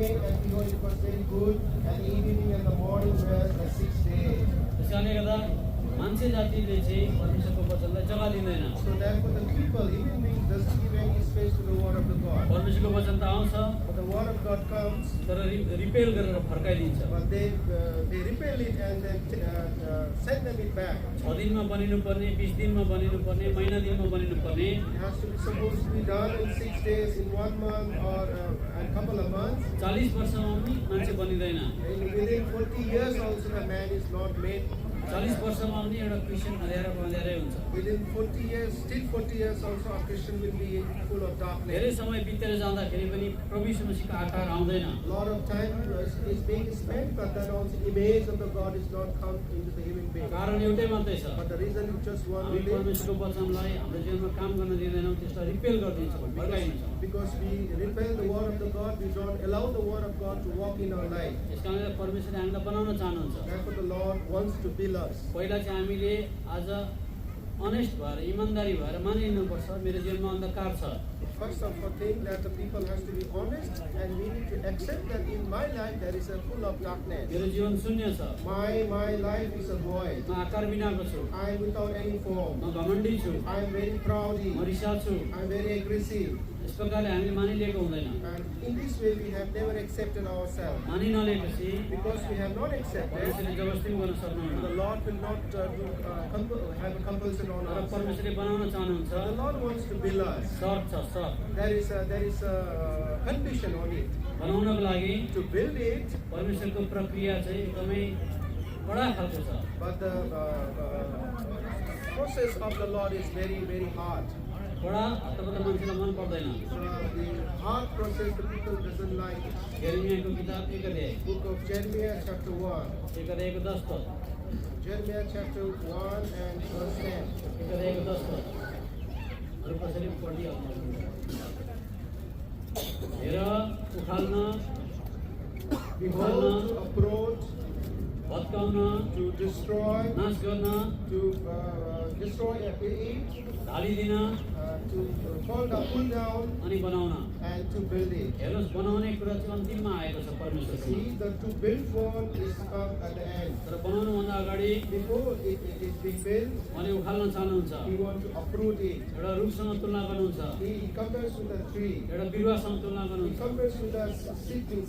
made, and behold, it was very good. And evening and the morning were the sixth day. त्यसकारणले गर्दा मान्छे जातिले चाहिँ परमेश्वरको वचनलाई जग्गा दिँदैन। So therefore, the people, human beings, doesn't give any space to the word of the God. परमेश्वरको वचन त आउँछ But the word of God comes, तर रिपेल गरेर फर्काइदिन्छ। but they repel it and then send them it back. 6 दिनमा बनिनु पर्ने, 20 दिनमा बनिनु पर्ने, महिना दिनमा बनिनु पर्ने, It has to be supposed to be done in 6 days, in 1 month, or a couple of months. 40 वर्षमा पनि मान्छे बनिँदैन। And within 40 years also the man is not made. 40 वर्षमा पनि एउटा क्रिस्चियन अँध्यारै हुन्छ। Within 40 years, still 40 years also a Christian will be full of धेरै darkness. समय बितेर जाँदाखेरि पनि प्रभु यीशु मसीहको आकार आउँदैन। A lot of time is being spent, but then also image of the God is not come into the human being. कारण एउटै मात्रै छ, But the reason is just one हामी only, परमेश्वरको वचनलाई हाम्रो जीवनमा काम गर्न दिँदैनौँ, त्यसलाई रिपेल गरिदिन्छौँ, फर्काइदिन्छौँ। because we repel the word of the God, we don't allow the word of God to walk in our life. यसकारणले परमेश्वरले हामीलाई बनाउन चाहनुहुन्छ। Therefore the Lord wants to build us. पहिला चाहिँ हामीले आज अनेस्ट भएर इमान्दारी भएर मानिनुपर्छ, मेरो जीवनमा अन्धकार छ। First of all thing that the people has to be honest, and we need to accept that in my life there is a full of darkness. मेरो जीवन शून्य छ, My life is a void. म आकार बिनाको छु, I am without any form. म घमण्डी छु, I am very proudy. म रिसा छु। I am very aggressive. यस प्रकारले हामीले मानिलिएको हुँदैन। And in this way we have never accepted ourselves. मानि नलिएपछि Because we have not accepted, परमेश्वरले जबरजस्ती गर्न the सक्नुहुन्न। Lord will not have a compulsion on तर us. परमेश्वरले बनाउन चाहनुहुन्छ, The Lord wants to build us. सर्त छ, सर्त There is a condition on it. बनाउनको लागि To build it, परमेश्वरको प्रक्रिया चाहिँ एकदमै बडा खालको छ। but the process of the Lord is very, very hard. बडा हतपत मान्छेलाई मन पर्दैन। The hard process the people doesn't like it. यिर्मयाहको किताब 1 अध्याय, Book of Jeremiah chapter 1. 1 अध्यायको 10 पद, Jeremiah chapter 1 and verse 10. 1 अध्यायको 10 पद अरू कसैले पनि पढिदिइहाल्नु। हेर, उखाल्न, Behold, to uproot, भत्काउन, to destroy, नाश गर्न, to destroy, eat, ढालिदिन to pull down, अनि बनाउन। and to build it. हेर्नुहोस्, बनाउने कुरा चाहिँ अन्तिममा आएको छ परमेश्वरको। See, the to build one is come at the end. तर बनाउनुभन्दा अगाडि Before it is being built, उहाँले उखाल्न चाहनुहुन्छ, he wants to uproot it. एउटा रुखसँग तुलना गर्नुहुन्छ, He compares with a tree. एउटा बिरुवासँग तुलना He गर्नुहुन्छ। compares with a seedling.